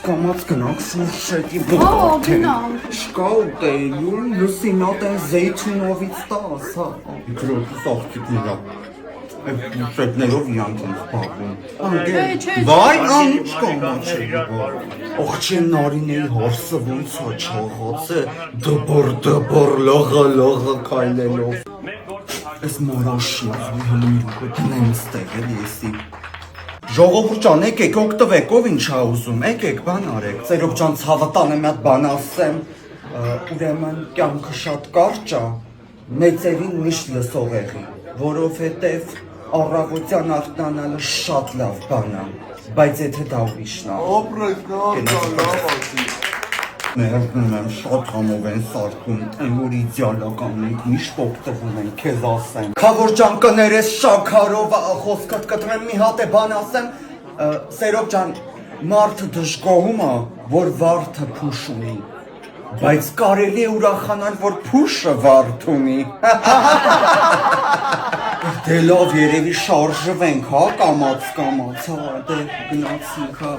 կամաց գնանք Շուրշետի բուխարթեն։ Շկա ուտեյում լուսինատ են զեյթունովից տաս, հա։ Դրոթս աղջիկներա։ Այդ շետներով իրանք են սպաղում։ Վայ, ինչ կամաց է գար։ Աղջեն նարինեի հարսը ոնց է չաղաց է, դբր լողը կայլելով։ Ես մորոշի, հլմիրուկը դնեմ ստեղ էլ եսի։ Ժողովուրդ ջան, եկեք օգտվեք, ով ինչ ա ուզում, եկեք բան արեք, ծերոք ջան ցավատան եմ այդ բան ասեմ, ուրեմն կյանքը շատ կարճ ա, մեծերին միշտ լսող եղի, որովհետև առավոտյան արթնանալը շատ լավ բան ա, բայց եթե դա ուրիշն ա։ Ներողում եմ, շատ համով են սարքում, այն որ իդեալական ենք, միշտ օգտվում են, քեզ ասեմ։ Քավոր ջան կներես շաքարով խոսքդ կտրեմ մի հատ է բան ասեմ, Սերոբ ջան, մարդը դժգոհում ա, որ վարդը փուշ ունի, բայց կարելի է ուրախանալ, որ փուշը վարդ ունի։ Դե լավ երևի շարժվենք, հա, կամաց, հա, դե գնացինք, հա։